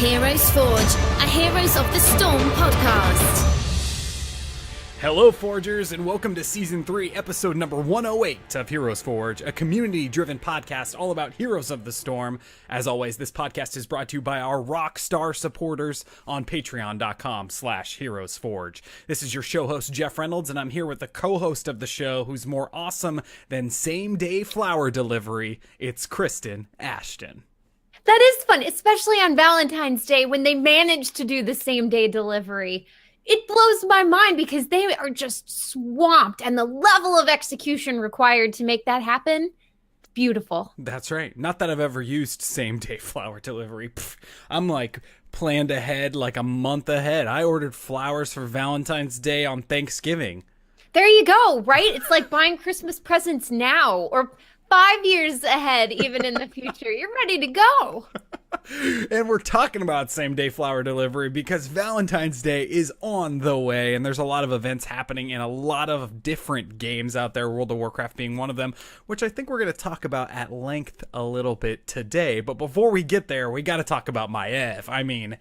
Heroes Forge, a Heroes of the Storm podcast. Hello, Forgers, and welcome to Season 3, Episode number 108 of Heroes Forge, a community-driven podcast all about Heroes of the Storm. As always, this podcast is brought to you by our rock star supporters on patreon.com/HeroesForge. This is your show host, Jeff Reynolds, and I'm here with the co-host of the show who's more awesome than same-day flower delivery. It's Kristen, Ashton. That is fun, especially on Valentine's Day when they manage to do the same-day delivery. It blows my mind because they are just swamped, and the level of execution required to make that happen, beautiful. That's right. Not that I've ever used same-day flower delivery. I'm like planned ahead, like a month ahead. I ordered flowers for Valentine's Day on Thanksgiving. There you go, right? It's like buying Christmas presents now, or 5 years ahead, even in the future. You're ready to go. And we're talking about same-day flower delivery because Valentine's Day is on the way, and there's a lot of events happening in a lot of different games out there, World of Warcraft being one of them, which I think we're going to talk about at length a little bit today. But before we get there, we got to talk about Maiev. I mean,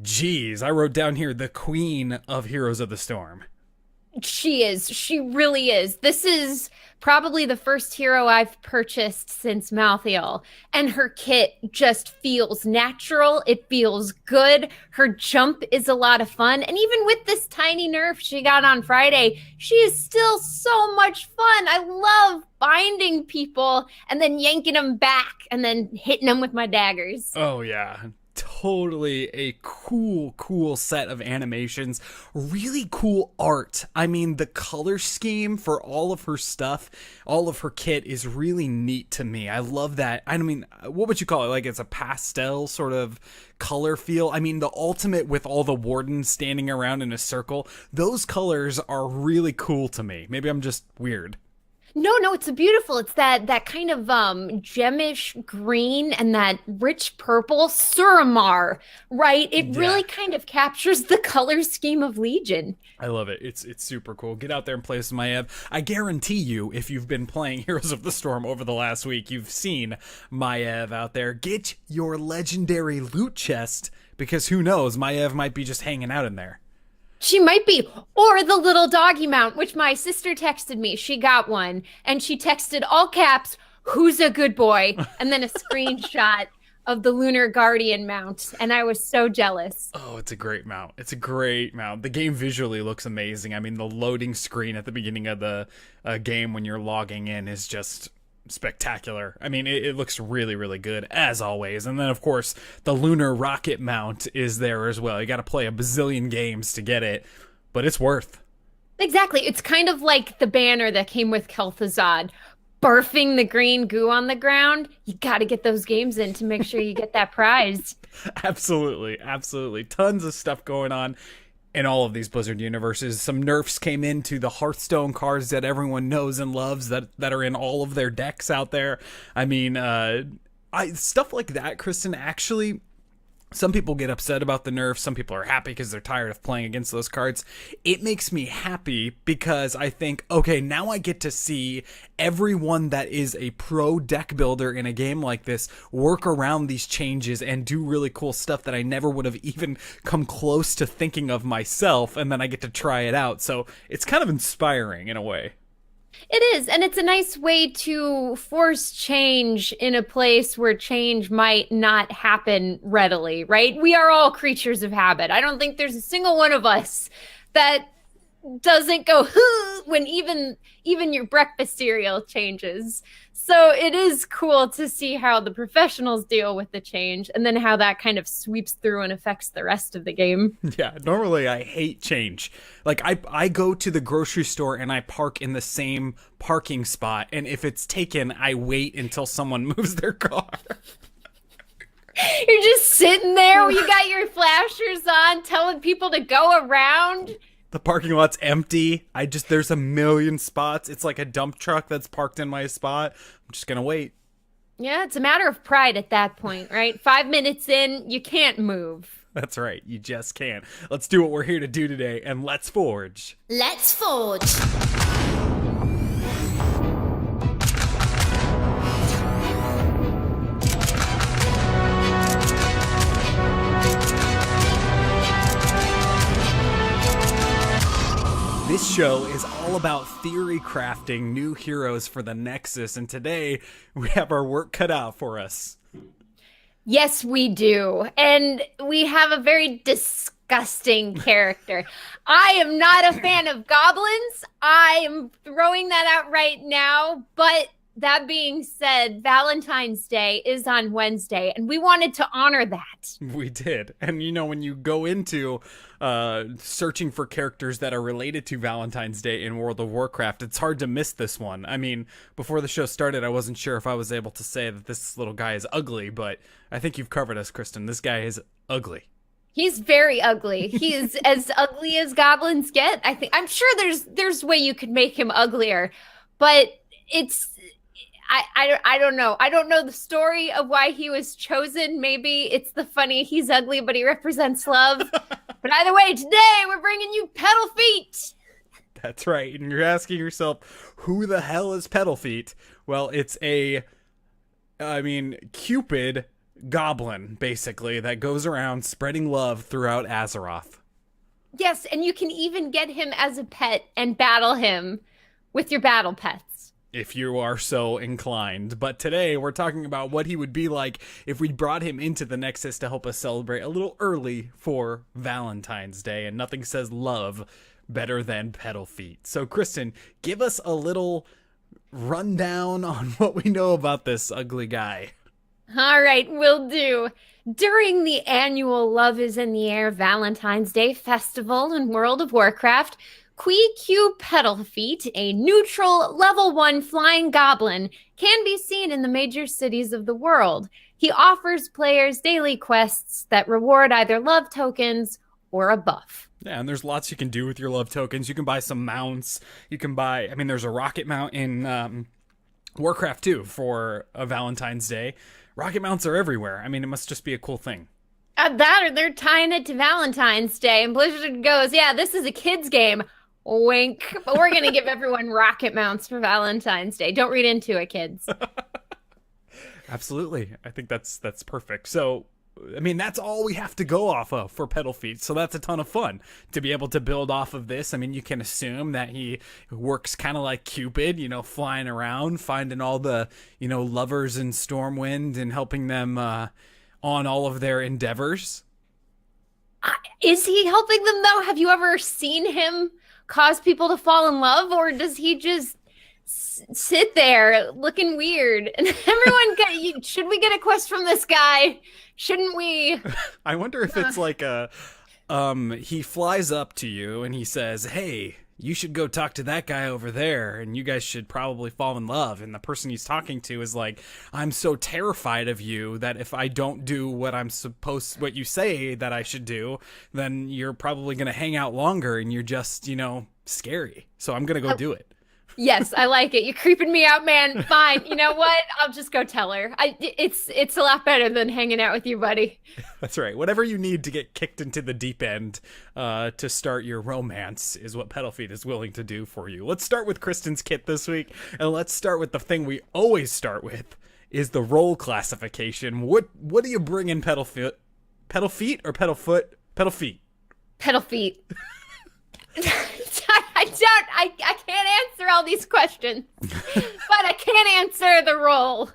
geez, I wrote down here the queen of Heroes of the Storm. She is. She really is. This is probably the first hero I've purchased since Malthael. And her kit just feels natural. It feels good. Her jump is a lot of fun. And even with this tiny nerf she got on Friday, she is still so much fun. I love binding people and then yanking them back and then hitting them with my daggers. Oh, yeah. Totally a cool set of animations. Really cool art. I mean, the color scheme for all of her stuff, all of her kit is really neat to me. I love that. I mean, what would you call it? Like, it's a pastel sort of color feel. I mean, the ultimate with all the wardens standing around in a circle, those colors are really cool to me. Maybe I'm just weird. No, it's beautiful. It's that kind of gemish green and that rich purple Suramar, right? It really kind of captures the color scheme of Legion. I love it. It's super cool. Get out there and play some Maiev. I guarantee you, if you've been playing Heroes of the Storm over the last week, you've seen Maiev out there. Get your legendary loot chest, because who knows, Maiev might be just hanging out in there. She might be. Or the little doggy mount, which my sister texted me. She got one. And she texted all caps, "Who's a good boy?" And then a screenshot of the Lunar Guardian mount. And I was so jealous. Oh, it's a great mount. It's a great mount. The game visually looks amazing. I mean, the loading screen at the beginning of the game when you're logging in is just spectacular. I mean, it looks really, really good, as always. And then, of course, the lunar rocket mount is there as well. You got to play a bazillion games to get it, but it's worth. Exactly. It's kind of like the banner that came with Kel'Thuzad, barfing the green goo on the ground. You got to get those games in to make sure you get that prize. Absolutely. Tons of stuff going on in all of these Blizzard universes. Some nerfs came into the Hearthstone cards that everyone knows and loves that are in all of their decks out there. I mean, stuff like that, Kristen, actually, some people get upset about the nerfs. Some people are happy because they're tired of playing against those cards. It makes me happy because I think, okay, now I get to see everyone that is a pro deck builder in a game like this work around these changes and do really cool stuff that I never would have even come close to thinking of myself, and then I get to try it out. So it's kind of inspiring in a way. It is, and it's a nice way to force change in a place where change might not happen readily, right? We are all creatures of habit. I don't think there's a single one of us that doesn't go when even your breakfast cereal changes. So it is cool to see how the professionals deal with the change and then how that kind of sweeps through and affects the rest of the game. Yeah, normally I hate change. Like I go to the grocery store and I park in the same parking spot, and if it's taken, I wait until someone moves their car. You're just sitting there, you got your flashers on, telling people to go around. The parking lot's empty. There's a million spots. It's like a dump truck that's parked in my spot. I'm just gonna wait. Yeah, it's a matter of pride at that point, right? 5 minutes in, you can't move. That's right. You just can't. Let's do what we're here to do today, and let's forge. Let's forge. show is all about theory crafting new heroes for the Nexus, and today we have our work cut out for us. Yes, we do. And we have a very disgusting character. I am not a fan of goblins. I am throwing that out right now. But that being said, Valentine's Day is on Wednesday, and we wanted to honor that. We did. And you know, when you go into searching for characters that are related to Valentine's Day in World of Warcraft, it's hard to miss this one. I mean, before the show started, I wasn't sure if I was able to say that this little guy is ugly, but I think you've covered us, Kristen. This guy is ugly. He's very ugly. He is as ugly as goblins get. I'm sure there's a way you could make him uglier, but I don't know. I don't know the story of why he was chosen. Maybe it's the funny he's ugly, but he represents love. But either way, today we're bringing you Peddlefeet. That's right. And you're asking yourself, who the hell is Peddlefeet? Well, it's Cupid goblin, basically, that goes around spreading love throughout Azeroth. Yes, and you can even get him as a pet and battle him with your battle pets, if you are so inclined. But today we're talking about what he would be like if we brought him into the Nexus to help us celebrate a little early for Valentine's Day, and nothing says love better than Peddlefeet. So Kristen, give us a little rundown on what we know about this ugly guy. All right, will do. During the annual Love is in the Air Valentine's Day festival in World of Warcraft, Q Peddlefeet, a neutral level 1 flying goblin, can be seen in the major cities of the world. He offers players daily quests that reward either love tokens or a buff. Yeah, and there's lots you can do with your love tokens. You can buy some mounts. You can buy, there's a rocket mount in Warcraft 2 for a Valentine's Day. Rocket mounts are everywhere. It must just be a cool thing. That or they're tying it to Valentine's Day, and Blizzard goes, yeah, this is a kid's game. Wink. But we're going to give everyone rocket mounts for Valentine's Day. Don't read into it, kids. Absolutely. I think that's perfect. So, that's all we have to go off of for Peddlefeet. So that's a ton of fun to be able to build off of this. You can assume that he works kind of like Cupid, flying around, finding all the, lovers in Stormwind and helping them on all of their endeavors. Is he helping them, though? Have you ever seen him cause people to fall in love, or does he just sit there looking weird? And everyone should we get a quest from this guy? Shouldn't we? I wonder if it's like he flies up to you and he says, hey, you should go talk to that guy over there, and you guys should probably fall in love. And the person he's talking to is like, I'm so terrified of you that if I don't do what what you say that I should do, then you're probably going to hang out longer and you're just, scary. So I'm going to go do it. Yes, I like it. You're creeping me out, man. Fine. You know what? I'll just go tell her. It's a lot better than hanging out with you, buddy. That's right. Whatever you need to get kicked into the deep end to start your romance is what Peddlefeet is willing to do for you. Let's start with Kristen's kit this week, and let's start with the thing we always start with, is the role classification. What do you bring in Peddlefeet? Peddlefeet or Peddlefoot? Peddlefeet. Peddlefeet. I can't answer all these questions, but I can answer the role,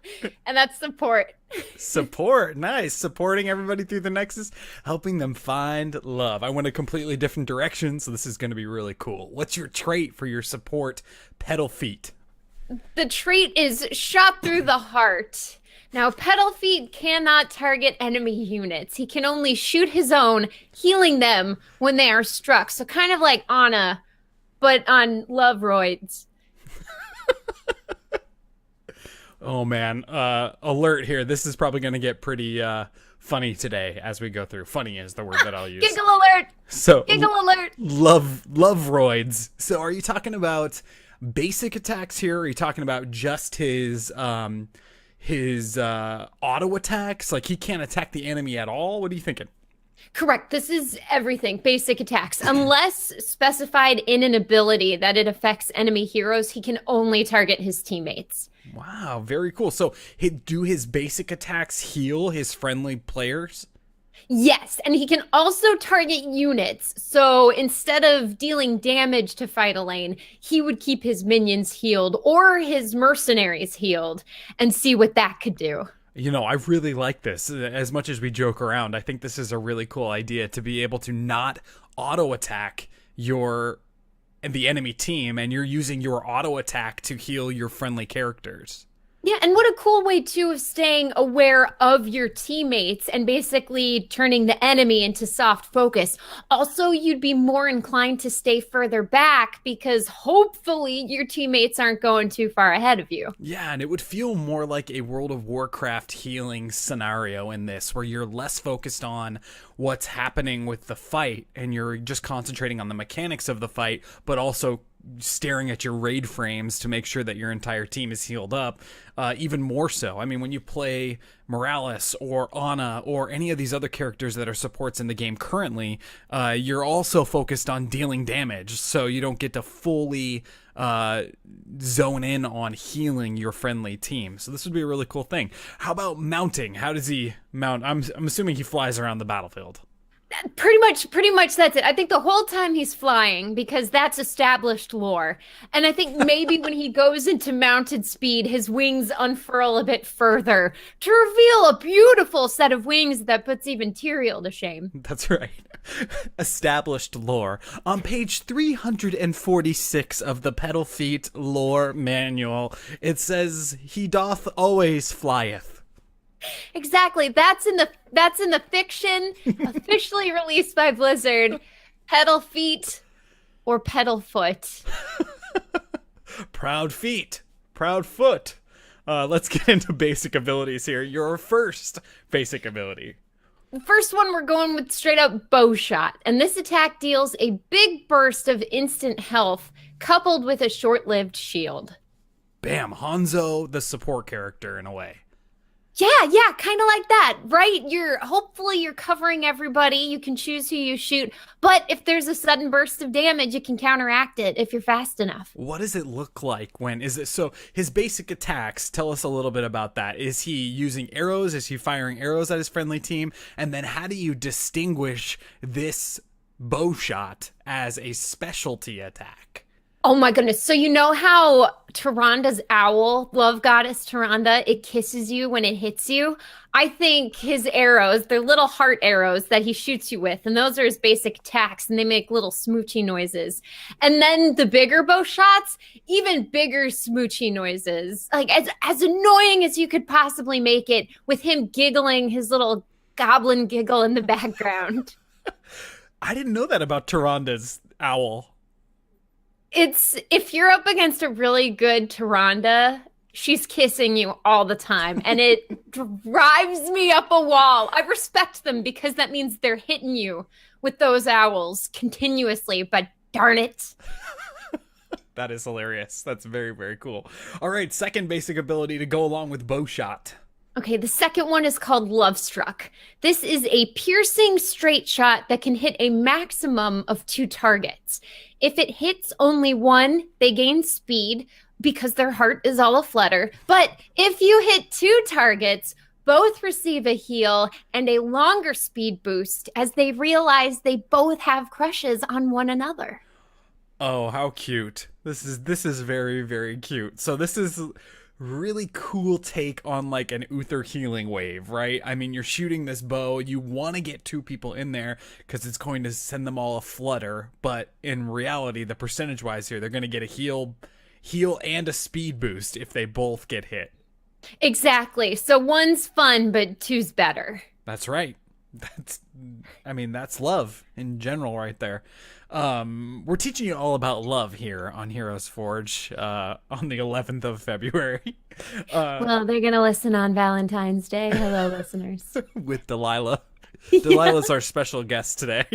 and that's support. Support, nice. Supporting everybody through the Nexus, helping them find love. I went a completely different direction, so this is going to be really cool. What's your trait for your support, Peddlefeet? The trait is shot through the heart. Now, Peddlefeet cannot target enemy units. He can only shoot his own, healing them when they are struck. So kind of like Anna, but on love roids. Oh, man. Alert here. This is probably going to get pretty funny today as we go through. Funny is the word that I'll use. Giggle alert! So, Giggle alert! Love roids. So are you talking about basic attacks here? Or are you talking about just his auto attacks? Like he can't attack the enemy at all? What are you thinking? Correct. This is everything. Basic attacks. Unless specified in an ability that it affects enemy heroes, he can only target his teammates. Wow, very cool. So do his basic attacks heal his friendly players? Yes, and he can also target units. So instead of dealing damage to fight a lane, he would keep his minions healed or his mercenaries healed and see what that could do. You know, I really like this. As much as we joke around, I think this is a really cool idea to be able to not auto attack the enemy team, and you're using your auto attack to heal your friendly characters. Yeah, and what a cool way too of staying aware of your teammates and basically turning the enemy into soft focus. Also, you'd be more inclined to stay further back because hopefully your teammates aren't going too far ahead of you. Yeah, and it would feel more like a World of Warcraft healing scenario in this, where you're less focused on what's happening with the fight and you're just concentrating on the mechanics of the fight, but also staring at your raid frames to make sure that your entire team is healed up, even more so. I mean, when you play Morales or Ana or any of these other characters that are supports in the game currently, you're also focused on dealing damage, so you don't get to fully zone in on healing your friendly team. So this would be a really cool thing. How about mounting? How does he mount? I'm assuming he flies around the battlefield. Pretty much that's it. I think the whole time he's flying because that's established lore. And I think maybe when he goes into mounted speed, his wings unfurl a bit further to reveal a beautiful set of wings that puts even Tyrael to shame. That's right. Established lore. On page 346 of the Peddlefeet lore manual, it says, "He doth always flieth." Exactly. That's in the fiction officially released by Blizzard. Peddlefeet or Peddlefoot. Proud feet. Proud foot. Let's get into basic abilities here. Your first basic ability. The first one, we're going with straight up bow shot. And this attack deals a big burst of instant health coupled with a short-lived shield. Bam. Hanzo, the support character in a way. Yeah, kind of like that, right? Hopefully you're covering everybody. You can choose who you shoot, but if there's a sudden burst of damage, you can counteract it if you're fast enough. What does it look like so his basic attacks, tell us a little bit about that. Is he using arrows? Is he firing arrows at his friendly team? And then how do you distinguish this bow shot as a specialty attack? Oh my goodness. So you know how Tyranda's owl, love goddess Tyranda, it kisses you when it hits you? I think his arrows, they're little heart arrows that he shoots you with, and those are his basic attacks, and they make little smoochy noises. And then the bigger bow shots, even bigger smoochy noises. Like as annoying as you could possibly make it, with him giggling his little goblin giggle in the background. I didn't know that about Tyranda's owl. If you're up against a really good Tyranda, she's kissing you all the time, and it drives me up a wall. I respect them because that means they're hitting you with those owls continuously, but darn it. That is hilarious. That's very, very cool. All right, second basic ability to go along with bow shot. Okay, the second one is called Love Struck. This is a piercing straight shot that can hit a maximum of 2 targets. If it hits only one, they gain speed because their heart is all aflutter. But if you hit 2 targets, both receive a heal and a longer speed boost as they realize they both have crushes on one another. Oh, how cute. This is very, very cute. So this is really cool take on like an Uther healing wave, right? I mean, you're shooting this bow, you want to get 2 people in there because it's going to send them all a flutter, but in reality, the percentage wise here, they're going to get a heal and a speed boost if they both get hit. Exactly. So one's fun, but 2's better. That's right. That's love in general right there. We're teaching you all about love here on HeroesForge on the 11th of February. Well, they're going to listen on Valentine's Day. Hello, listeners. With Delilah. Delilah's our special guest today.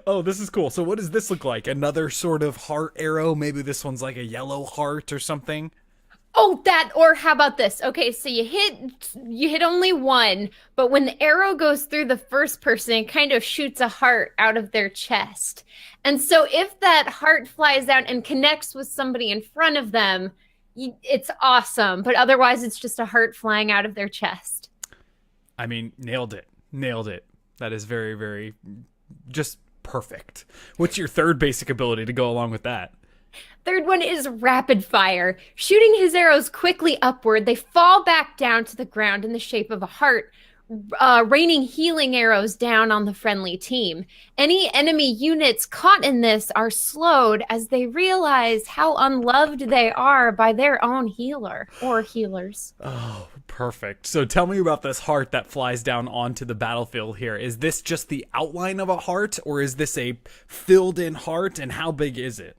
Oh, this is cool. So what does this look like? Another sort of heart arrow? Maybe this one's like a yellow heart or something? Oh, or how about this? Okay, so you hit only one, but when the arrow goes through the first person, it kind of shoots a heart out of their chest. And so if that heart flies out and connects with somebody in front of them, it's awesome. But otherwise, it's just a heart flying out of their chest. I mean, nailed it. Nailed it. That is very, very just perfect. What's your third basic ability to go along with that? Third one is rapid fire. Shooting his arrows quickly upward, they fall back down to the ground in the shape of a heart, raining healing arrows down on the friendly team. Any enemy units caught in this are slowed as they realize how unloved they are by their own healer or healers. Oh, perfect. So tell me about this heart that flies down onto the battlefield here. Is this just the outline of a heart, or is this a filled in heart, and how big is it?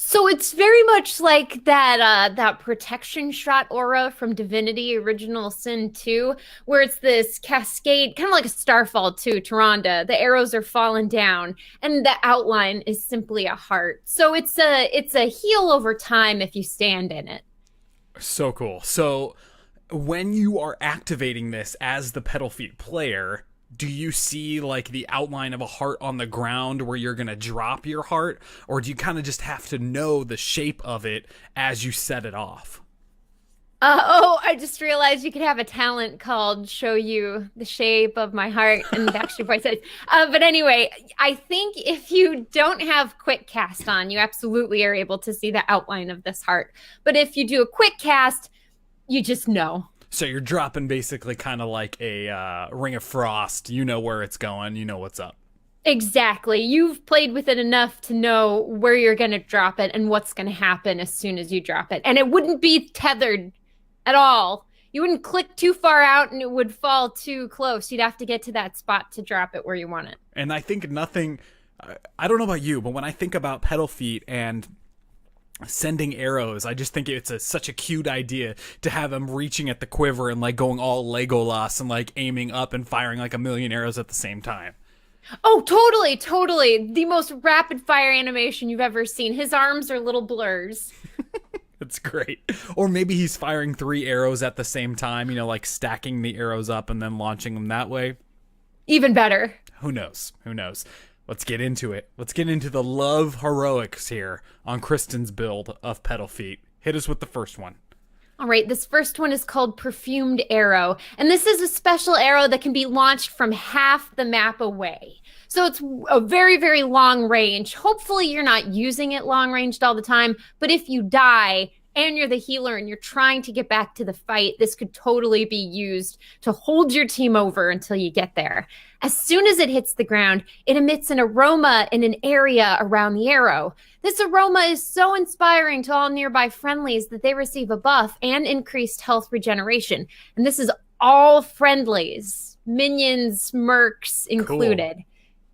So it's very much like that protection shot aura from Divinity Original Sin 2, where it's this cascade, kind of like a Starfall 2, Tyrande. The arrows are falling down, and the outline is simply a heart. So it's a heal over time if you stand in it. So cool. So when you are activating this as the Peddlefeet player, do you see like the outline of a heart on the ground where you're going to drop your heart? Or do you kind of just have to know the shape of it as you set it off? I just realized you could have a talent called Show You the Shape of My Heart, and actually quite says. But anyway, I think if you don't have quick cast on, you absolutely are able to see the outline of this heart. But if you do a quick cast, you just know. So you're dropping basically kind of like a Ring of Frost. You know where it's going. You know what's up. Exactly. You've played with it enough to know where you're going to drop it and what's going to happen as soon as you drop it. And it wouldn't be tethered at all. You wouldn't click too far out and it would fall too close. You'd have to get to that spot to drop it where you want it. And I think nothing, I don't know about you, but when I think about Peddlefeet and sending arrows, I just think it's such a cute idea to have them reaching at the quiver and like going all Legolas and like aiming up and firing like a million arrows at the same time. Oh, totally. The most rapid fire animation you've ever seen. His arms are little blurs. That's great. Or maybe he's firing 3 arrows at the same time, like stacking the arrows up and then launching them that way. Even better. Who knows? Let's get into it. Let's get into the love heroics here on Kristen's build of Peddlefeet. Hit us with the first one. All right, this first one is called Perfumed Arrow, and this is a special arrow that can be launched from half the map away. So it's a very, very long range. Hopefully you're not using it long ranged all the time, but if you die and you're the healer and you're trying to get back to the fight, this could totally be used to hold your team over until you get there. As soon as it hits the ground, it emits an aroma in an area around the arrow. This aroma is so inspiring to all nearby friendlies that they receive a buff and increased health regeneration. And this is all friendlies, minions, mercs included. Cool.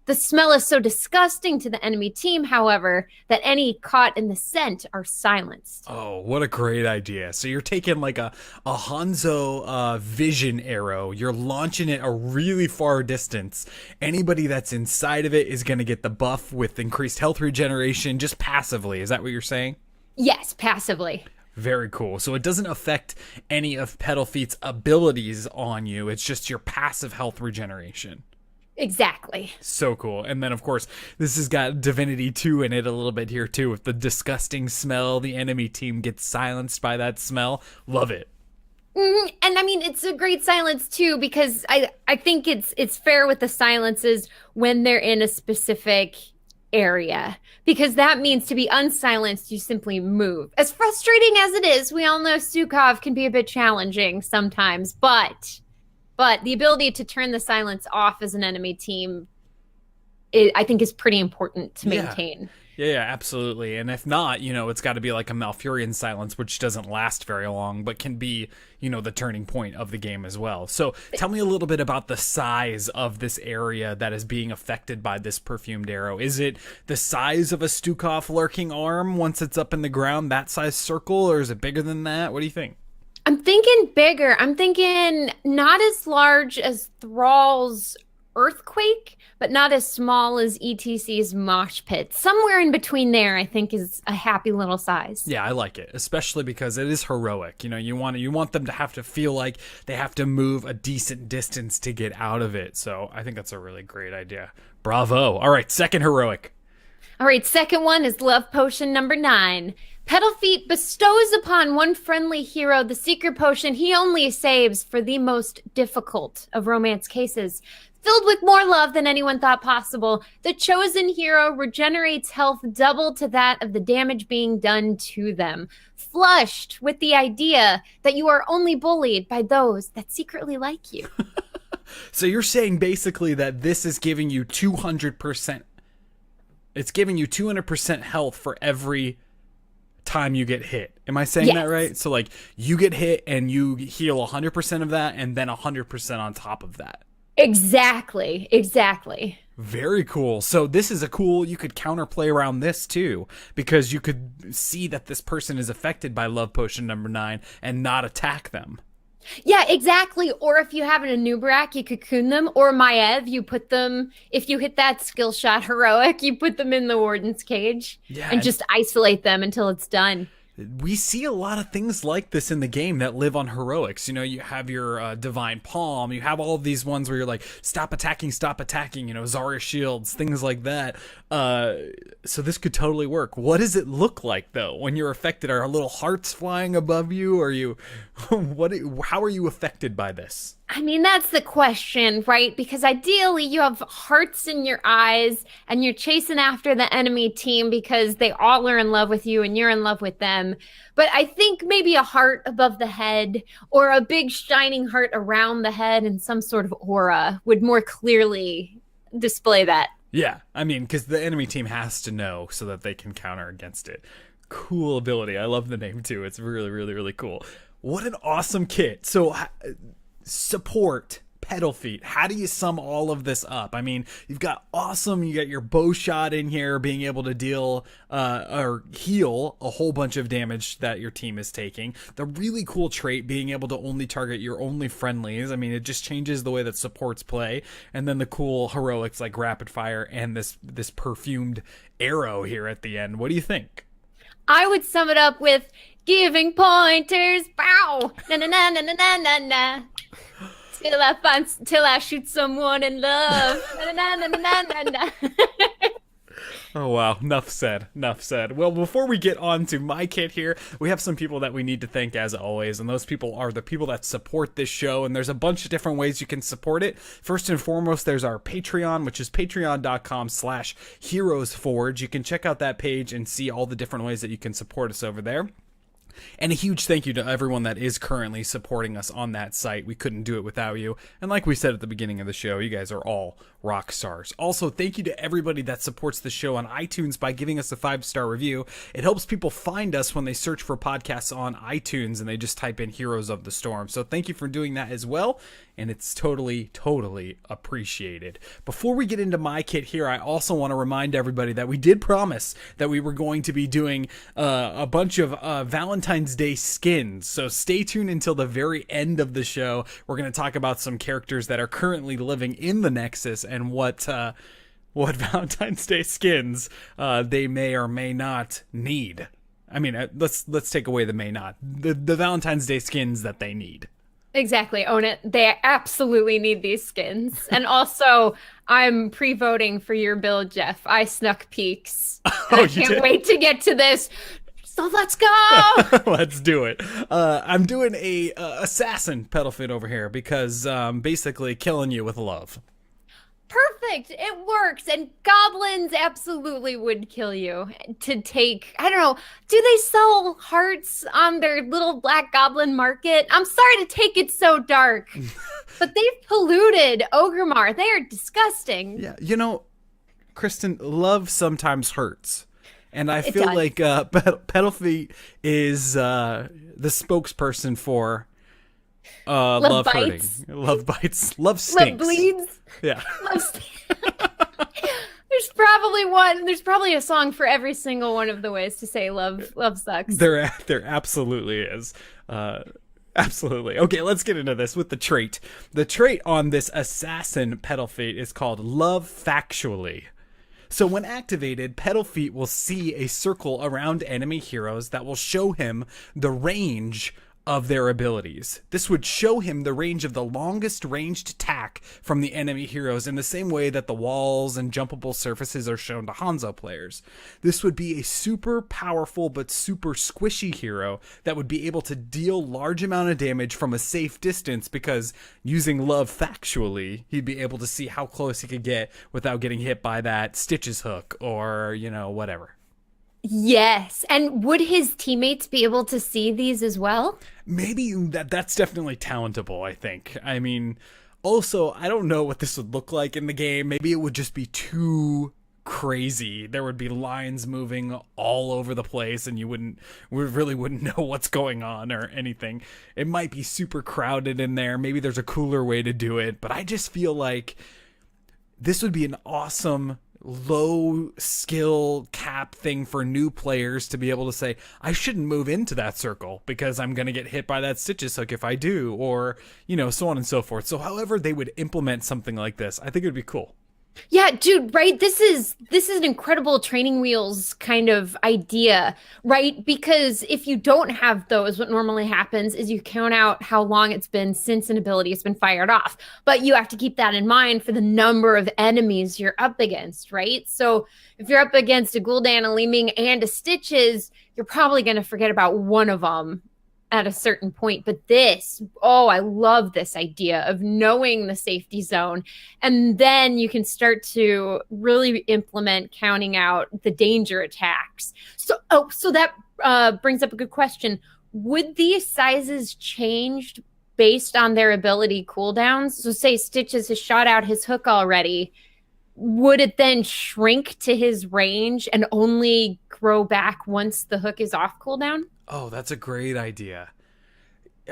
The smell is so disgusting to the enemy team, however, that any caught in the scent are silenced. Oh, what a great idea. So you're taking like a Hanzo vision arrow. You're launching it a really far distance. Anybody that's inside of it is going to get the buff with increased health regeneration just passively. Is that what you're saying? Yes, passively. Very cool. So it doesn't affect any of Peddlefeet's abilities on you. It's just your passive health regeneration. Exactly. So cool. And then, of course, this has got Divinity 2 in it a little bit here, too, with the disgusting smell. The enemy team gets silenced by that smell. Love it. And I mean, it's a great silence, too, because I think it's fair with the silences when they're in a specific area, because that means to be unsilenced, you simply move. As frustrating as it is, we all know Stukov can be a bit challenging sometimes, but the ability to turn the silence off as an enemy team, I think, is pretty important to maintain. Yeah, absolutely. And if not, it's got to be like a Malfurion silence, which doesn't last very long, but can be, the turning point of the game as well. So tell me a little bit about the size of this area that is being affected by this perfumed arrow. Is it the size of a Stukov lurking arm once it's up in the ground, that size circle, or is it bigger than that? What do you think? I'm thinking bigger. I'm thinking not as large as Thrall's Earthquake, but not as small as ETC's Mosh Pit. Somewhere in between there, I think, is a happy little size. Yeah, I like it, especially because it is heroic. You want them to have to feel like they have to move a decent distance to get out of it. So I think that's a really great idea. Bravo. All right, second heroic. All right, second one is love potion number 9. Peddlefeet bestows upon one friendly hero the secret potion he only saves for the most difficult of romance cases. Filled with more love than anyone thought possible, the chosen hero regenerates health double to that of the damage being done to them. Flushed with the idea that you are only bullied by those that secretly like you. So you're saying basically that this is giving you 200%. It's giving you 200% health for every time you get hit. Am I saying that right? So like you get hit and you heal 100% of that and then 100% on top of that. Exactly. Very cool. So this is you could counterplay around this too, because you could see that this person is affected by love potion number 9 and not attack them. Yeah, exactly. Or if you have an Anubrak, you cocoon them. Or Maev, you put them, if you hit that skill shot heroic, you put them in the warden's cage and just isolate them until it's done. We see a lot of things like this in the game that live on heroics. You know, you have your divine palm. You have all of these ones where you're like, stop attacking, you know, Zarya shields, things like that. So this could totally work. What does it look like, though, when you're affected? Are little hearts flying above you? Are you, how are you affected by this? I mean, that's the question, right? Because ideally you have hearts in your eyes and you're chasing after the enemy team because they all are in love with you and you're in love with them. But I think maybe a heart above the head or a big shining heart around the head and some sort of aura would more clearly display that. Yeah, I mean, because the enemy team has to know so that they can counter against it. Cool ability. I love the name, too. It's really, really, really cool. What an awesome kit. So support Peddlefeet. How do you sum all of this up? I mean, you got your bow shot in here, being able to deal or heal a whole bunch of damage that your team is taking. The really cool trait being able to only target your only friendlies. I mean, it just changes the way that supports play. And then the cool heroics like rapid fire and this perfumed arrow here at the end. What do you think? I would sum it up with giving pointers. Bow. Na na na na na na na. Till I shoot someone in love. Na na na na na na. Oh, wow. Enough said. Well, before we get on to my kit here, we have some people that we need to thank as always, and those people are the people that support this show, and there's a bunch of different ways you can support it. First and foremost, there's our Patreon, which is patreon.com/HeroesForge. You can check out that page and see all the different ways that you can support us over there. And a huge thank you to everyone that is currently supporting us on that site. We couldn't do it without you. And like we said at the beginning of the show, you guys are all rock stars. Also, thank you to everybody that supports the show on iTunes by giving us a 5-star review. It helps people find us when they search for podcasts on iTunes and they just type in Heroes of the Storm. So thank you for doing that as well. And it's totally, totally appreciated. Before we get into my kit here, I also want to remind everybody that we did promise that we were going to be doing a bunch of Valentine's Day skins. So stay tuned until the very end of the show. We're going to talk about some characters that are currently living in the Nexus and what Valentine's Day skins they may or may not need. I mean, let's take away the may not. The Valentine's Day skins that they need. Exactly. Own it. They absolutely need these skins. And also, I'm pre-voting for your build, Jeff. I snuck peeks. I can't wait to get to this. So let's go. Let's do it. I'm doing a assassin Peddlefeet over here because basically killing you with love. Perfect. It works. And goblins absolutely would kill you to take, I don't know, do they sell hearts on their little black goblin market? I'm sorry to take it so dark, but they've polluted Ogremar. They are disgusting. Yeah. You know, Kristen, love sometimes hurts. And I feel does. like Peddlefeet is the spokesperson for love hurting. Love bites. Love stinks. Love bleeds. Yeah. There's probably a song for every single one of the ways to say love sucks. There absolutely is. Absolutely. Okay, let's get into this with the trait. The trait on this assassin Peddlefeet is called Love Factually. So when activated, Peddlefeet will see a circle around enemy heroes that will show him the range of their abilities. This would show him the range of the longest ranged attack from the enemy heroes in the same way that the walls and jumpable surfaces are shown to Hanzo players. This would be a super powerful but super squishy hero that would be able to deal large amount of damage from a safe distance because using love factually, he'd be able to see how close he could get without getting hit by that Stitches hook or, whatever. Yes. And would his teammates be able to see these as well? Maybe that's definitely talentable, I think. I mean, also, I don't know what this would look like in the game. Maybe it would just be too crazy. There would be lines moving all over the place and we really wouldn't know what's going on or anything. It might be super crowded in there. Maybe there's a cooler way to do it, but I just feel like this would be an awesome low skill cap thing for new players to be able to say, I shouldn't move into that circle because I'm going to get hit by that Stitches hook if I do, or, so on and so forth. So however they would implement something like this, I think it would be cool. Yeah, dude, right? This is an incredible training wheels kind of idea, right? Because if you don't have those, what normally happens is you count out how long it's been since an ability has been fired off. But you have to keep that in mind for the number of enemies you're up against, right? So if you're up against a Gul'dan, a Li-Ming, and a Stitches, you're probably going to forget about one of them at a certain point. But I love this idea of knowing the safety zone. And then you can start to really implement counting out the danger attacks. So that brings up a good question. Would these sizes change based on their ability cooldowns? So say Stitches has shot out his hook already. Would it then shrink to his range and only grow back once the hook is off cooldown? Oh, that's a great idea.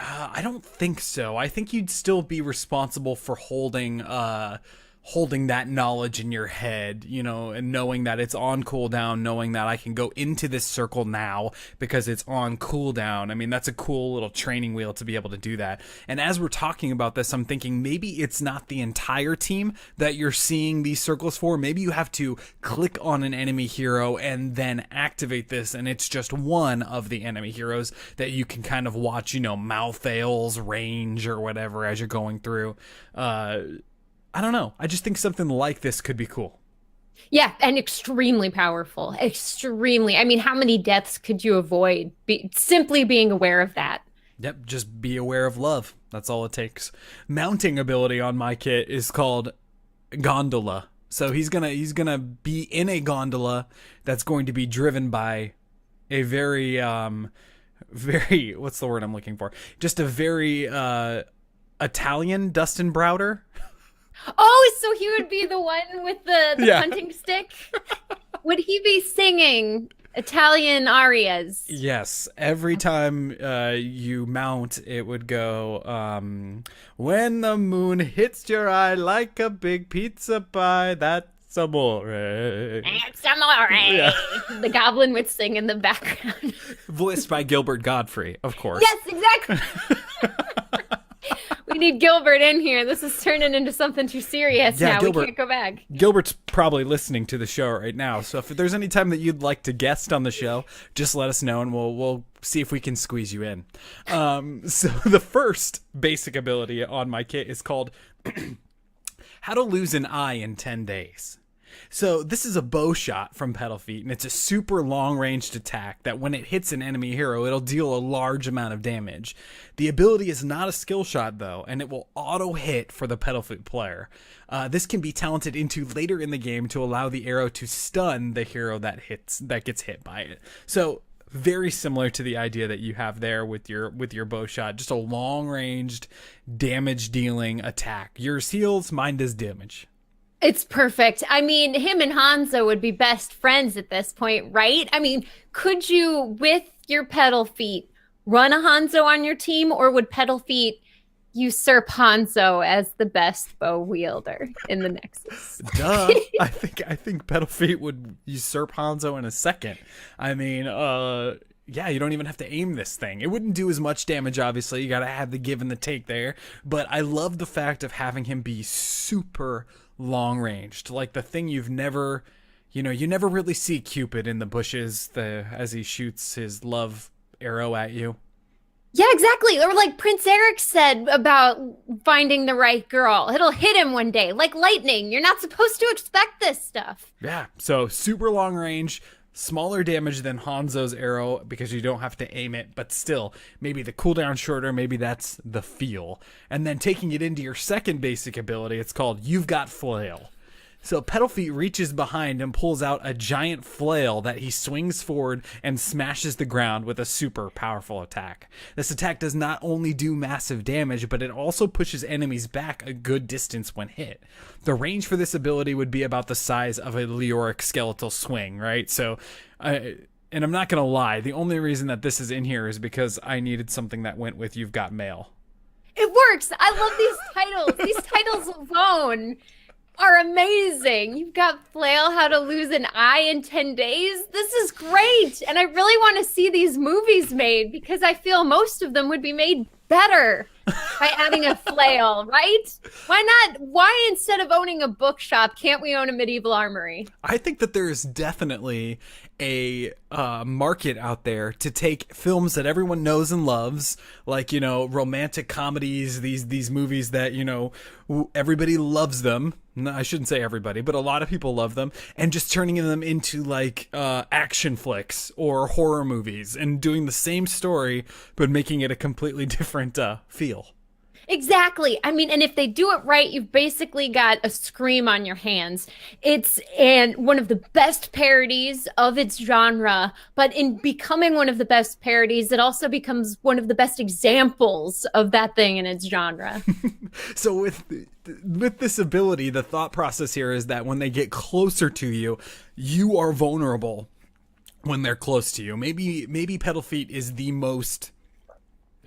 I don't think so. I think you'd still be responsible for holding that knowledge in your head, and knowing that it's on cooldown, knowing that I can go into this circle now because it's on cooldown. I mean, that's a cool little training wheel to be able to do that. And as we're talking about this, I'm thinking maybe it's not the entire team that you're seeing these circles for. Maybe you have to click on an enemy hero and then activate this, and it's just one of the enemy heroes that you can kind of watch, Malthael's range or whatever as you're going through. I don't know. I just think something like this could be cool. Yeah, and extremely powerful. Extremely. I mean, how many deaths could you avoid simply being aware of that? Yep, just be aware of love. That's all it takes. Mounting ability on my kit is called Gondola. So he's gonna be in a gondola that's going to be driven by a very what's the word I'm looking for? Just a very Italian Dustin Browder. Oh, so he would be the one with the hunting stick? Would he be singing Italian arias? Yes. Every time you mount, it would go, when the moon hits your eye like a big pizza pie, that's amore. That's amore. Yeah. The goblin would sing in the background. Voiced by Gilbert Godfrey, of course. Yes, exactly. We need Gilbert in here. This is turning into something too serious now. Gilbert, we can't go back. Gilbert's probably listening to the show right now. So if there's any time that you'd like to guest on the show, just let us know and we'll see if we can squeeze you in. So the first basic ability on my kit is called How to Lose an Eye in 10 Days. So this is a bow shot from Peddlefeet, and it's a super long-ranged attack that when it hits an enemy hero, it'll deal a large amount of damage. The ability is not a skill shot, though, and it will auto-hit for the Peddlefeet player. This can be talented into later in the game to allow the arrow to stun the hero that gets hit by it. So very similar to the idea that you have there with your bow shot, just a long-ranged, damage-dealing attack. Yours heals, mine does damage. It's perfect. I mean, him and Hanzo would be best friends at this point, right? I mean, could you, with your Peddlefeet, run a Hanzo on your team, or would Peddlefeet usurp Hanzo as the best bow wielder in the Nexus? Duh. I think Peddlefeet would usurp Hanzo in a second. I mean, yeah, you don't even have to aim this thing. It wouldn't do as much damage, obviously. You gotta have the give and the take there. But I love the fact of having him be super long ranged, like the thing you never really see Cupid in the bushes as he shoots his love arrow at you. Yeah, exactly. Or like Prince Eric said about finding the right girl. It'll hit him one day, like lightning. You're not supposed to expect this stuff. Yeah, so super long range, smaller damage than Hanzo's arrow because you don't have to aim it, but still, maybe the cooldown shorter, maybe that's the feel. And then taking it into your second basic ability, it's called You've Got Flail. So Peddlefeet reaches behind and pulls out a giant flail that he swings forward and smashes the ground with a super powerful attack. This attack does not only do massive damage, but it also pushes enemies back a good distance when hit. The range for this ability would be about the size of a Leoric skeletal swing, right? So, and I'm not going to lie, the only reason that this is in here is because I needed something that went with You've Got Mail. It works. I love these titles. These titles alone are amazing. You've got Flail, How to Lose an Eye in 10 Days. This is great. And I really want to see these movies made because I feel most of them would be made better by adding a flail, right? Why not? Why instead of owning a bookshop, can't we own a medieval armory? I think that there is definitely a market out there to take films that everyone knows and loves, like, you know, romantic comedies, these movies that, you know, everybody loves them. No, I shouldn't say everybody, but a lot of people love them, and just turning them into like action flicks or horror movies and doing the same story, but making it a completely different feel. Exactly. I mean, and if they do it right, you've basically got a Scream on your hands. It's and one of the best parodies of its genre, but in becoming one of the best parodies, it also becomes one of the best examples of that thing in its genre. So with this ability, the thought process here is that when they get closer to you, you are vulnerable when they're close to you. Maybe Peddlefeet is the most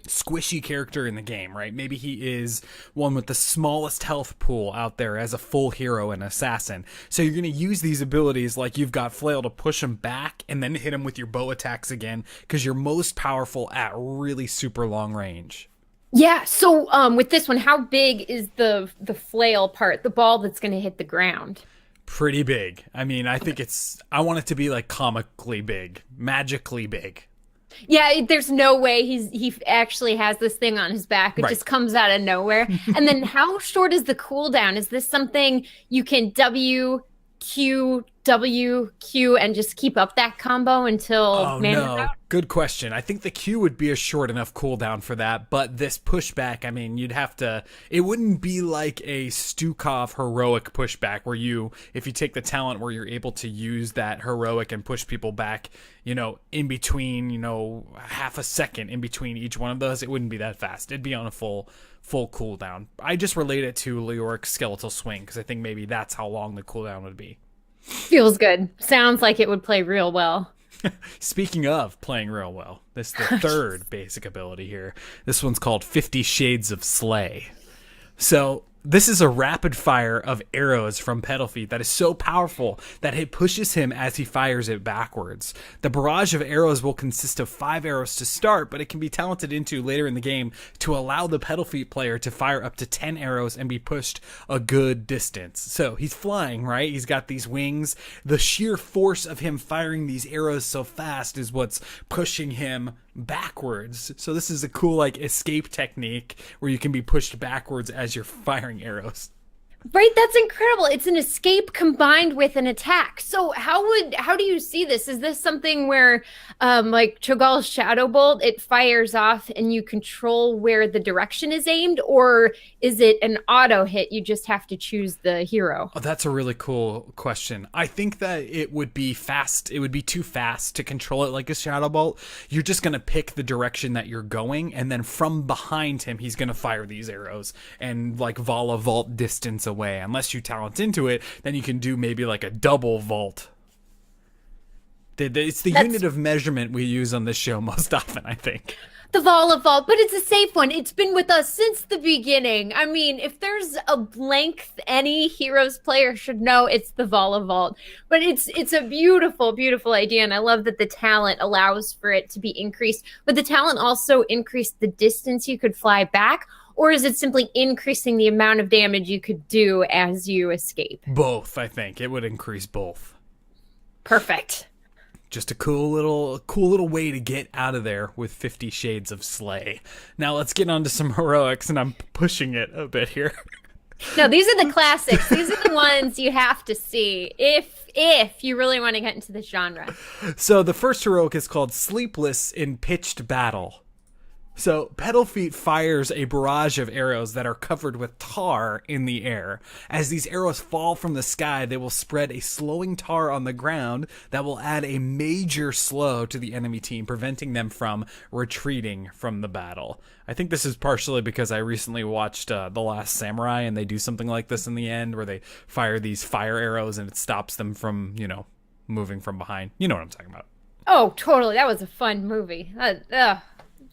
squishy character in the game, right? Maybe he is one with the smallest health pool out there as a full hero and assassin. So you're going to use these abilities like You've Got Flail to push him back and then hit him with your bow attacks again because you're most powerful at really super long range. Yeah, so with this one, how big is the flail part, the ball that's going to hit the ground? Pretty big. I mean, I want it to be like comically big, magically big. Yeah, there's no way he actually has this thing on his back. It Right. just comes out of nowhere. And then how short is the cooldown? Is this something you can W, Q, W, Q, and just keep up that combo until man is out? Good question. I think the Q would be a short enough cooldown for that, but this pushback, I mean, it wouldn't be like a Stukov heroic pushback where if you take the talent where you're able to use that heroic and push people back, you know, in between, you know, half a second in between each one of those, it wouldn't be that fast. It'd be on a full cooldown. I just relate it to Leoric's skeletal swing because I think maybe that's how long the cooldown would be. Feels good. Sounds like it would play real well. Speaking of playing real well, this is the third basic ability here. This one's called 50 Shades of Slay. So this is a rapid fire of arrows from Peddlefeet that is so powerful that it pushes him as he fires it backwards. The barrage of arrows will consist of 5 arrows to start, but it can be talented into later in the game to allow the Peddlefeet player to fire up to 10 arrows and be pushed a good distance. So he's flying, right? He's got these wings. The sheer force of him firing these arrows so fast is what's pushing him backwards. So this is a cool like escape technique where you can be pushed backwards as you're firing arrows. Right, that's incredible. It's an escape combined with an attack. So how do you see this? Is this something where like Cho'Gall's Shadow Bolt, it fires off and you control where the direction is aimed, or is it an auto hit? You just have to choose the hero. Oh, that's a really cool question. I think that it would be fast. It would be too fast to control it like a Shadow Bolt. You're just going to pick the direction that you're going, and then from behind him, he's going to fire these arrows and like Vala vault distance away. Unless you talent into it, then you can do maybe like a double vault. It's the unit of measurement we use on this show most often, I think. The Vala vault, but it's a safe one. It's been with us since the beginning. I mean, if there's a length any Heroes player should know, it's the Vala vault. But it's a beautiful, beautiful idea, and I love that the talent allows for it to be increased. But the talent also increased the distance you could fly back, or is it simply increasing the amount of damage you could do as you escape? Both, I think. It would increase both. Perfect. Just a cool little way to get out of there with 50 Shades of Slay. Now let's get on to some heroics, and I'm pushing it a bit here. No, these are the classics. These are the ones you have to see if you really want to get into this genre. So the first heroic is called Sleepless in Pitched Battle. So Peddlefeet fires a barrage of arrows that are covered with tar in the air. As these arrows fall from the sky, they will spread a slowing tar on the ground that will add a major slow to the enemy team, preventing them from retreating from the battle. I think this is partially because I recently watched The Last Samurai, and they do something like this in the end where they fire these fire arrows and it stops them from, moving from behind. You know what I'm talking about. Oh, totally. That was a fun movie.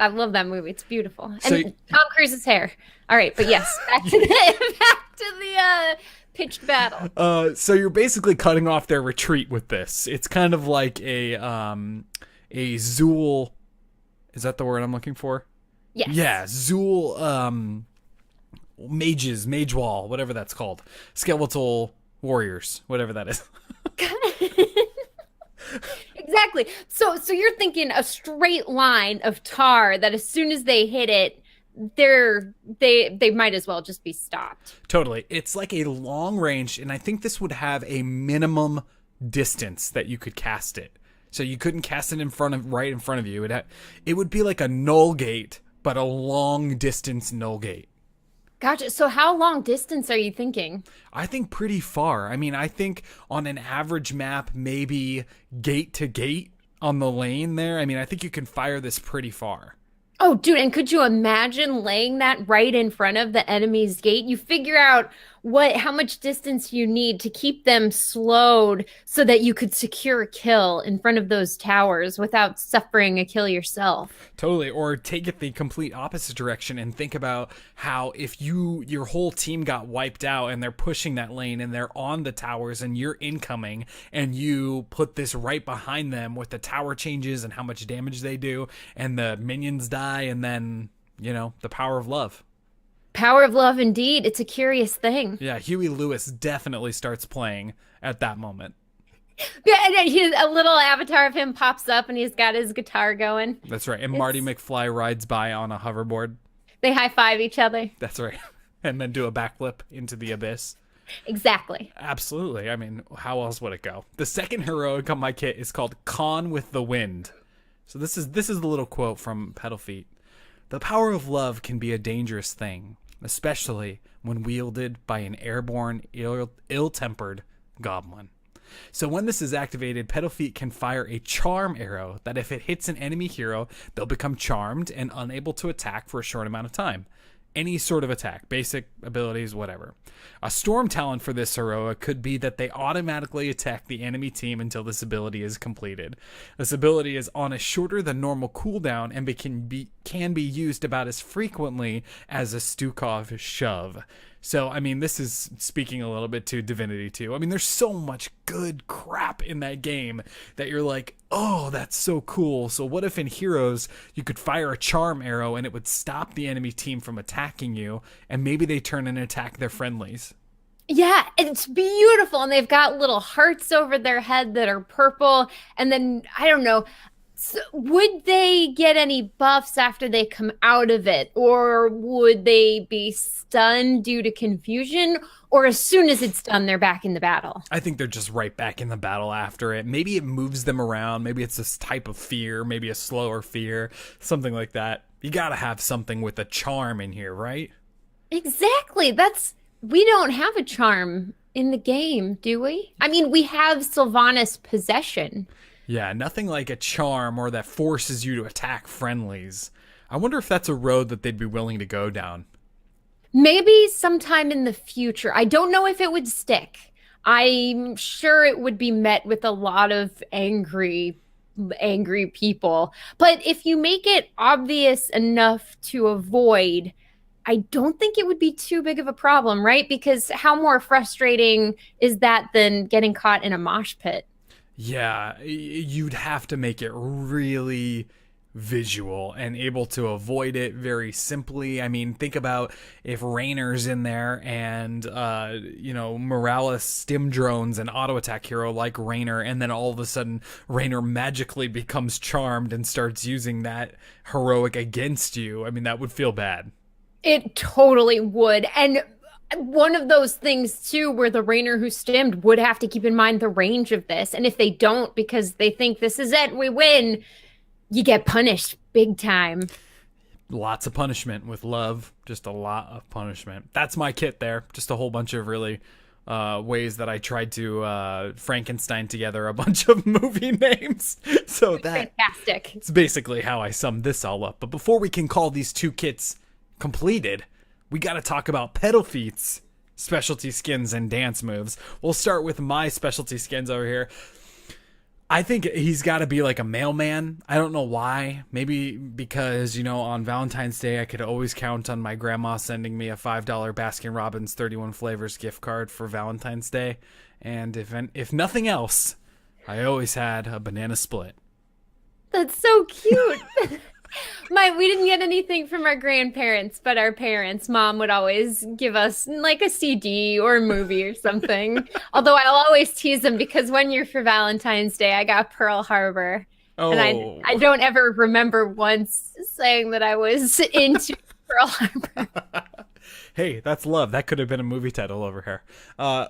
I love that movie. It's beautiful. And So- Tom Cruise's hair. All right, but yes, back to the pitched battle. So you're basically cutting off their retreat with this. It's kind of like a Zool. Is that the word I'm looking for? Yes. Yeah, Zool mage wall, whatever that's called. Skeletal warriors, whatever that is. Exactly. So you're thinking a straight line of tar that as soon as they hit it, they might as well just be stopped. Totally. It's like a long range, and I think this would have a minimum distance that you could cast it. So you couldn't cast it right in front of you. It would be like a null gate, but a long distance null gate. Gotcha. So how long distance are you thinking? I think pretty far. I mean, I think on an average map, maybe gate to gate on the lane there. I mean, I think you can fire this pretty far. Oh, dude, and could you imagine laying that right in front of the enemy's gate? You figure out how much distance you need to keep them slowed so that you could secure a kill in front of those towers without suffering a kill yourself. Totally. Or take it the complete opposite direction and think about how if your whole team got wiped out and they're pushing that lane and they're on the towers and you're incoming and you put this right behind them with the tower changes and how much damage they do and the minions die and then, the power of love. Power of love, indeed. It's a curious thing. Yeah, Huey Lewis definitely starts playing at that moment. Yeah, and then a little avatar of him pops up and he's got his guitar going. That's right. And Marty McFly rides by on a hoverboard. They high-five each other. That's right. And then do a backflip into the abyss. Exactly. Absolutely. I mean, how else would it go? The second heroic on my kit is called Con with the Wind. So this is the little quote from Peddlefeet. The power of love can be a dangerous thing, especially when wielded by an airborne, ill-tempered goblin. So when this is activated, Peddlefeet can fire a charm arrow that if it hits an enemy hero, they'll become charmed and unable to attack for a short amount of time. Any sort of attack, basic abilities, whatever. A storm talent for this heroic could be that they automatically attack the enemy team until this ability is completed. This ability is on a shorter than normal cooldown and can be used about as frequently as a Stukov shove. So, I mean, this is speaking a little bit to Divinity 2. I mean, there's so much good crap in that game that you're like, oh, that's so cool. So what if in Heroes you could fire a charm arrow and it would stop the enemy team from attacking you, and maybe they turn and attack their friendlies? Yeah, it's beautiful. And they've got little hearts over their head that are purple. And then, I don't know, so would they get any buffs after they come out of it? Or would they be stunned due to confusion? Or as soon as it's done, they're back in the battle? I think they're just right back in the battle after it. Maybe it moves them around. Maybe it's this type of fear. Maybe a slower fear. Something like that. You gotta have something with a charm in here, right? Exactly. We don't have a charm in the game, do we? I mean, we have Sylvanas Possession. Yeah, nothing like a charm or that forces you to attack friendlies. I wonder if that's a road that they'd be willing to go down. Maybe sometime in the future. I don't know if it would stick. I'm sure it would be met with a lot of angry people. But if you make it obvious enough to avoid, I don't think it would be too big of a problem, right? Because how more frustrating is that than getting caught in a mosh pit? Yeah, you'd have to make it really, visual and able to avoid it very simply. I mean, think about if Raynor's in there and, Morales stim drones an auto attack hero like Raynor, and then all of a sudden Raynor magically becomes charmed and starts using that heroic against you. I mean, that would feel bad. It totally would. And one of those things, too, where the Raynor who stimmed would have to keep in mind the range of this. And if they don't, because they think this is it, we win, you get punished big time. Lots of punishment with love. Just a lot of punishment. That's my kit there. Just a whole bunch of really ways that I tried to Frankenstein together a bunch of movie names. So that's fantastic. It's basically how I summed this all up. But before we can call these two kits completed, we got to talk about Peddlefeet's specialty skins and dance moves. We'll start with my specialty skins over here. I think he's got to be like a mailman. I don't know why. Maybe because, on Valentine's Day, I could always count on my grandma sending me a $5 Baskin Robbins 31 flavors gift card for Valentine's Day. And if nothing else, I always had a banana split. That's so cute. We didn't get anything from our grandparents, but our parents, Mom would always give us like a CD or a movie or something. Although I'll always tease them because 1 year for Valentine's Day, I got Pearl Harbor. Oh. And I don't ever remember once saying that I was into Pearl Harbor. Hey, that's love. That could have been a movie title over here.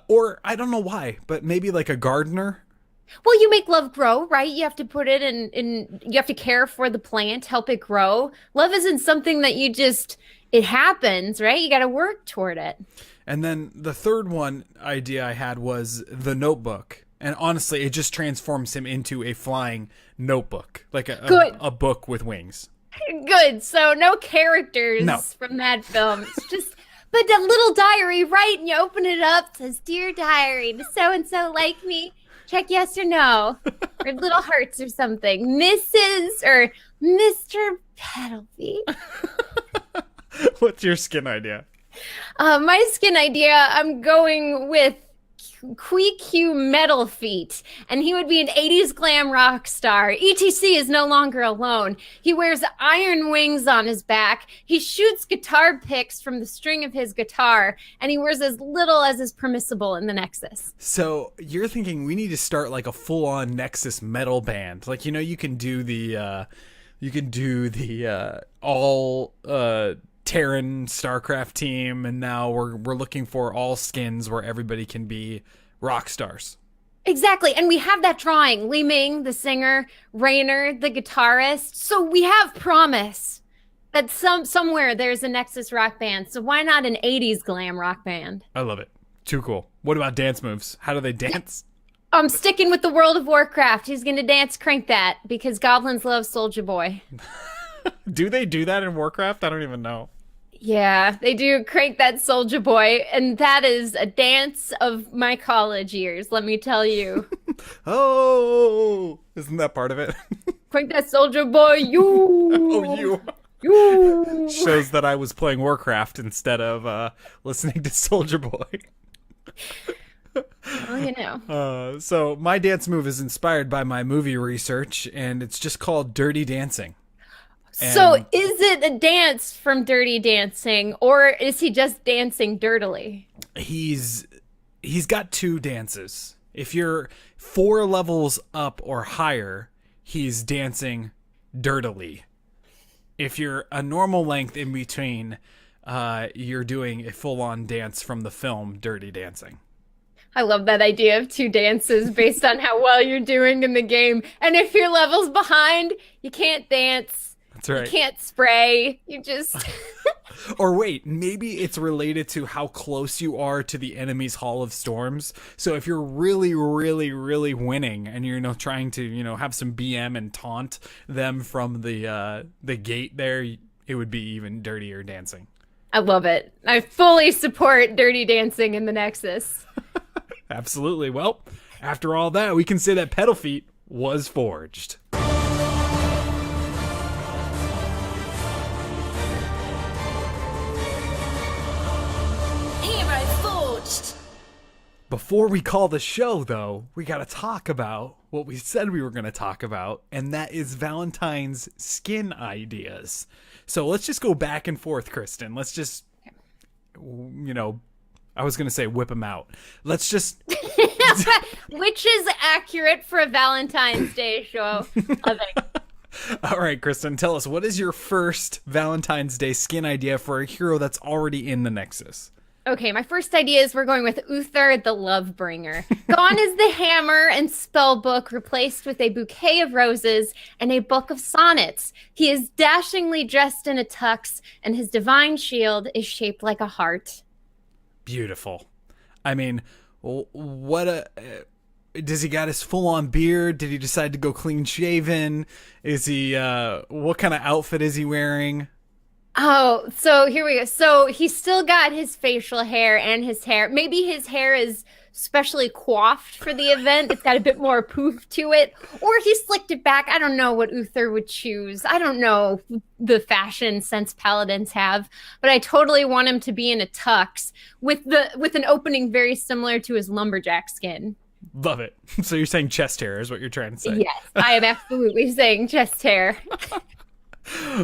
Or I don't know why, but maybe like a gardener. Well, you make love grow, right? You have to put it in, you have to care for the plant, help it grow. Love isn't something that it happens, right? You got to work toward it. And then the third idea I had was the notebook. And honestly, it just transforms him into a flying notebook, like a book with wings. Good. So no characters from that film. It's just, but a little diary, right? And you open it up, it says, "Dear diary, does so-and-so like me? Check yes or no," or little hearts or something. Mrs. or Mr. Peddlefeet. What's your skin idea? My skin idea, I'm going with QQ Metal Feet, and he would be an 80s glam rock star. ETC is no longer alone. He wears iron wings on his back. He shoots guitar picks from the string of his guitar, and he wears as little as is permissible in the Nexus. So you're thinking we need to start like a full-on Nexus metal band. Like, you can do the all Terran StarCraft team, and now we're looking for all skins where everybody can be rock stars. Exactly, and we have that drawing. Li Ming, the singer, Raynor, the guitarist. So we have promise that somewhere there's a Nexus rock band. So why not an 80s glam rock band? I love it. Too cool. What about dance moves? How do they dance? I'm sticking with the World of Warcraft. He's going to dance Crank That because goblins love Soulja Boy. Do they do that in Warcraft? I don't even know. Yeah, they do Crank That Soulja Boy, and that is a dance of my college years, let me tell you. Oh, isn't that part of it? Crank That Soulja Boy, you. Oh, you. You. Shows that I was playing Warcraft instead of listening to Soulja Boy. Well, So my dance move is inspired by my movie research, and it's just called Dirty Dancing. So is it a dance from Dirty Dancing, or is he just dancing dirtily? He's got two dances. If you're 4 levels up or higher, he's dancing dirtily. If you're a normal length in between, you're doing a full-on dance from the film Dirty Dancing. I love that idea of 2 dances based on how well you're doing in the game. And if your level's behind, you can't dance. That's right. You can't spray. You just... Or wait, maybe it's related to how close you are to the enemy's Hall of Storms. So if you're really, really, really winning and you're trying to, have some BM and taunt them from the gate there, it would be even dirtier dancing. I love it. I fully support Dirty Dancing in the Nexus. Absolutely. Well, after all that, we can say that Peddlefeet was forged. Before we call the show, though, we got to talk about what we said we were going to talk about, and that is Valentine's skin ideas. So let's just go back and forth, Kristen. Let's just, I was going to say whip them out. Let's just... Which is accurate for a Valentine's Day show. I think. All right, Kristen, tell us, what is your first Valentine's Day skin idea for a hero that's already in the Nexus? Okay, my first idea is we're going with Uther the Lovebringer. Gone is the hammer and spell book, replaced with a bouquet of roses and a book of sonnets. He is dashingly dressed in a tux, and his divine shield is shaped like a heart. Beautiful. I mean, does he got his full-on beard? Did he decide to go clean-shaven? Is he, what kind of outfit is he wearing? Oh, so here we go. So he's still got his facial hair and his hair. Maybe his hair is specially coiffed for the event. It's got a bit more poof to it. Or he slicked it back. I don't know what Uther would choose. I don't know the fashion sense paladins have. But I totally want him to be in a tux with an opening very similar to his lumberjack skin. Love it. So you're saying chest hair is what you're trying to say. Yes, I am absolutely saying chest hair.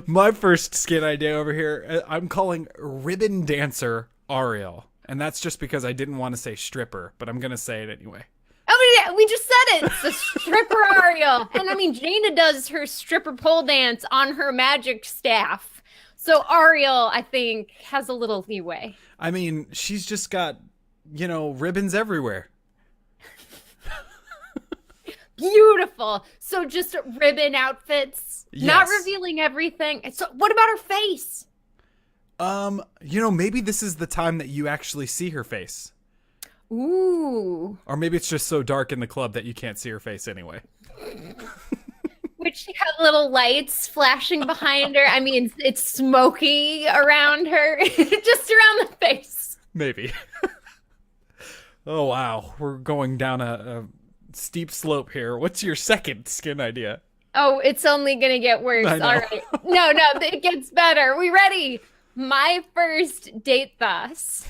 My first skin idea over here, I'm calling Ribbon Dancer Ariel. And that's just because I didn't want to say stripper, but I'm going to say it anyway. Oh, yeah, we just said it. It's the stripper Ariel. And I mean, Jaina does her stripper pole dance on her magic staff. So Ariel, I think, has a little leeway. I mean, she's just got, ribbons everywhere. Beautiful. So just ribbon outfits, yes. Not revealing everything. So what about her face? Maybe this is the time that you actually see her face. Ooh. Or maybe it's just so dark in the club that you can't see her face anyway. Would she have little lights flashing behind her? I mean, it's smoky around her, just around the face. Maybe. Oh, wow. We're going down a steep slope here. What's your second skin idea? Oh, it's only going to get worse. All right. No, it gets better. We ready? My first date thus.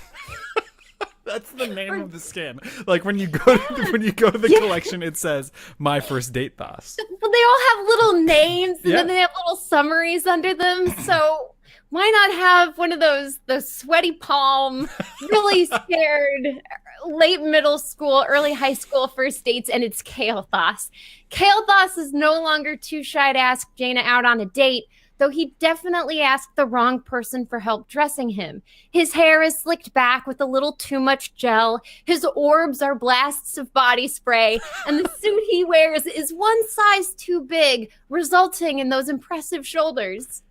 That's the name of the skin. Like when you go to the collection, it says "My First Date Thus." Well, they all have little names, and then they have little summaries under them. So why not have one of those sweaty palm, really scared late middle school, early high school first dates, and it's Kael'thas. Kael'thas is no longer too shy to ask Jaina out on a date, though he definitely asked the wrong person for help dressing him. His hair is slicked back with a little too much gel, his orbs are blasts of body spray, and the suit he wears is one size too big, resulting in those impressive shoulders.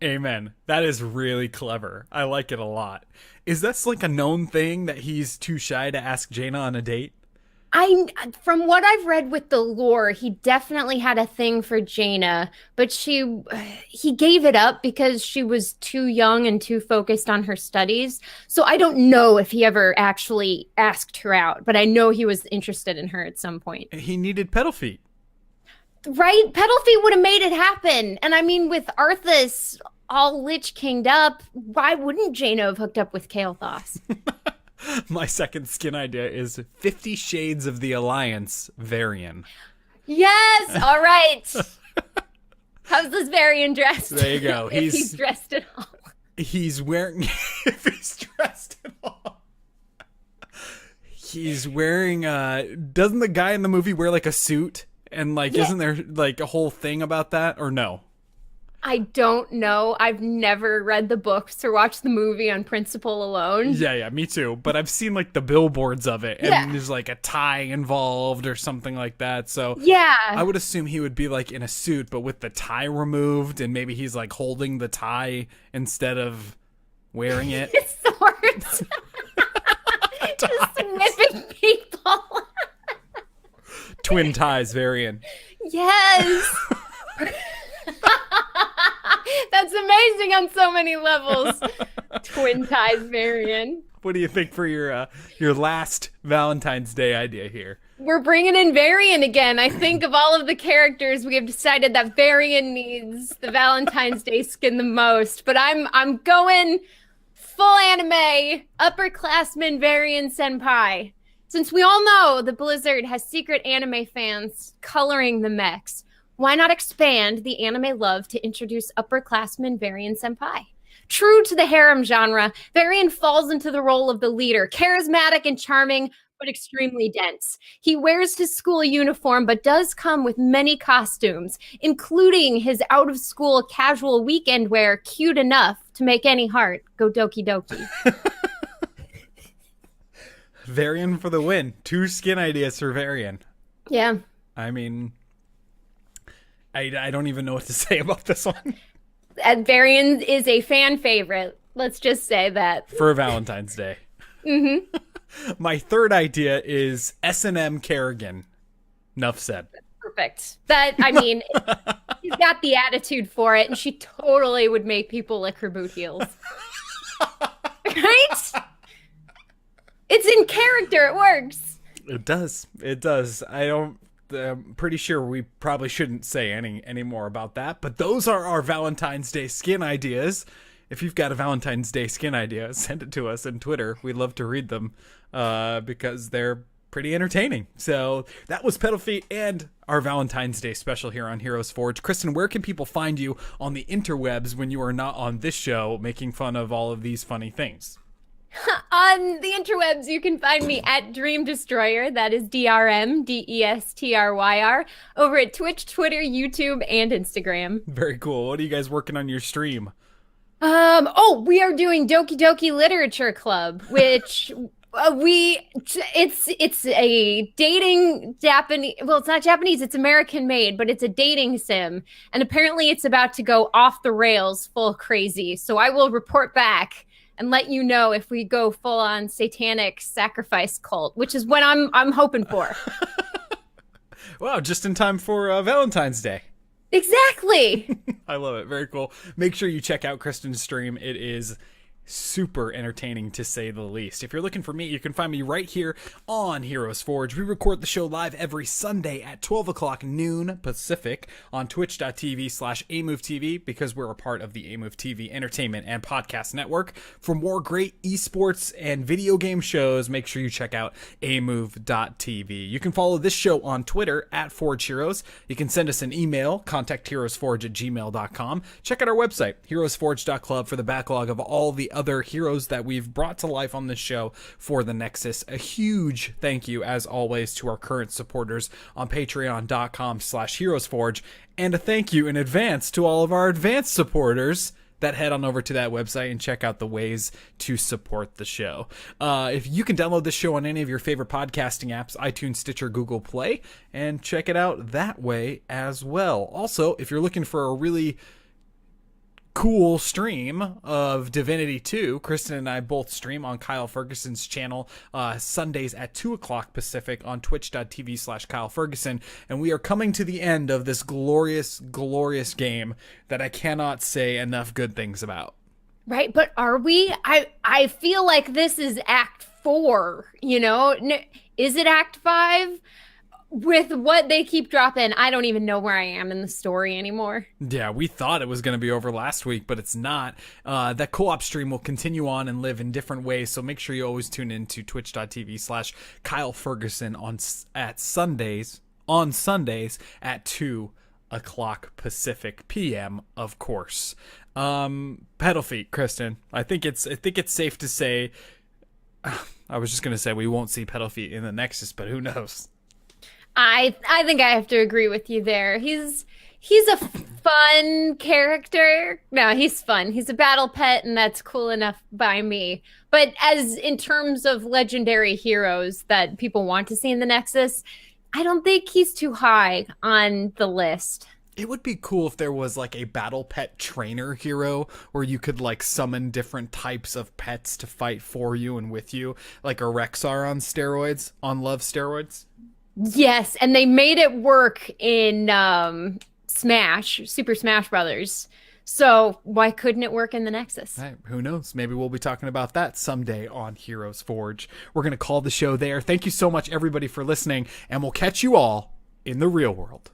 Amen. That is really clever. I like it a lot. Is that like a known thing that he's too shy to ask Jaina on a date? From what I've read with the lore, he definitely had a thing for Jaina, but he gave it up because she was too young and too focused on her studies. So I don't know if he ever actually asked her out, but I know he was interested in her at some point. He needed Peddlefeet. Right? Peddlefeet would have made it happen. And I mean, with Arthas all Lich Kinged up, why wouldn't Jaina have hooked up with Kael'thas? My second skin idea is 50 Shades of the Alliance Varian. Yes! All right. How's this Varian dressed? There you go. If he's dressed at all. He's wearing... if he's dressed at all. He's wearing... doesn't the guy in the movie wear like a suit? And isn't there like a whole thing about that? Or no? I don't know. I've never read the books or watched the movie on principle alone. Yeah, me too. But I've seen like the billboards of it, and there's like a tie involved or something like that. So yeah, I would assume he would be like in a suit, but with the tie removed, and maybe he's like holding the tie instead of wearing it. Swords. Just sniffing people. Twin ties variant. Yes. That's amazing on so many levels. Twin ties variant. What do you think for your last Valentine's Day idea here? We're bringing in Varian again. I think of all of the characters, we have decided that Varian needs the Valentine's Day skin the most. But I'm going full anime, upperclassman Varian senpai. Since we all know the Blizzard has secret anime fans coloring the mechs, why not expand the anime love to introduce upperclassman Varian Senpai? True to the harem genre, Varian falls into the role of the leader, charismatic and charming, but extremely dense. He wears his school uniform, but does come with many costumes, including his out-of-school casual weekend wear, cute enough to make any heart go doki doki. Varian for the win. 2 skin ideas for Varian. Yeah. I mean, I don't even know what to say about this one. Varian is a fan favorite. Let's just say that. For Valentine's Day. Mm-hmm. My third idea is S&M Kerrigan. Enough said. Perfect. That, I mean, she's got the attitude for it, and she totally would make people lick her boot heels. Right? It's in character. It works. It does. It does. I'm pretty sure we probably shouldn't say any more about that, but those are our Valentine's Day skin ideas. If you've got a Valentine's Day skin idea, send it to us on Twitter. We'd love to read them because they're pretty entertaining. So that was Peddlefeet and our Valentine's Day special here on Heroes Forge. Kristen, where can people find you on the interwebs when you are not on this show making fun of all of these funny things? On the interwebs, you can find me at Dream Destroyer. That is DRMDESTRYR over at Twitch, Twitter, YouTube, and Instagram. Very cool. What are you guys working on your stream? We are doing Doki Doki Literature Club, which it's a dating Japanese, well, it's not Japanese, it's American made, but it's a dating sim, and apparently it's about to go off the rails full crazy. So I will report back and let you know if we go full on satanic sacrifice cult, which is what I'm hoping for. Wow, just in time for Valentine's Day. Exactly. I love it. Very cool. Make sure you check out Kristen's stream. It is super entertaining, to say the least. If you're looking for me, you can find me right here on Heroes Forge. We record the show live every Sunday at 12 o'clock noon Pacific on twitch.tv/Amove TV, because we're a part of the Amove TV entertainment and podcast network. For more great esports and video game shows, make sure you check out Amove.tv. You can follow this show on Twitter at Forge Heroes. You can send us an email, contactheroesforge@gmail.com. Check out our website, heroesforge.club, for the backlog of all the other heroes that we've brought to life on this show for the Nexus. A huge thank you, as always, to our current supporters on patreon.com/heroesforge, and a thank you in advance to all of our advanced supporters that head on over to that website and check out the ways to support the show. If you can download this show on any of your favorite podcasting apps, iTunes, Stitcher, Google Play, and check it out that way as well. Also, if you're looking for a really cool stream of Divinity 2, Kristen and I both stream on Kyle Ferguson's channel Sundays at 2 o'clock Pacific on twitch.tv/Kyle Ferguson, and we are coming to the end of this glorious game that I cannot say enough good things about. Right, but are we? I feel like this is Act 4, you know? Is it Act 5? With what they keep dropping, I don't even know where I am in the story anymore. Yeah, we thought it was going to be over last week, but it's not. That co-op stream will continue on and live in different ways, so make sure you always tune in to twitch.tv/Kyle Ferguson on Sundays at 2 o'clock Pacific PM, of course. Peddlefeet, Kristen, I think it's safe to say, I was just going to say we won't see Peddlefeet in the Nexus, but who knows? I think I have to agree with you there. He's a fun character. No, he's fun. He's a battle pet, and that's cool enough by me. But as in terms of legendary heroes that people want to see in the Nexus, I don't think he's too high on the list. It would be cool if there was like a battle pet trainer hero where you could like summon different types of pets to fight for you and with you, like a Rexar on steroids, on love steroids. Yes, and they made it work in Super Smash Brothers. So why couldn't it work in the Nexus? Right, who knows? Maybe we'll be talking about that someday on Heroes Forge. We're going to call the show there. Thank you so much, everybody, for listening, and we'll catch you all in the real world.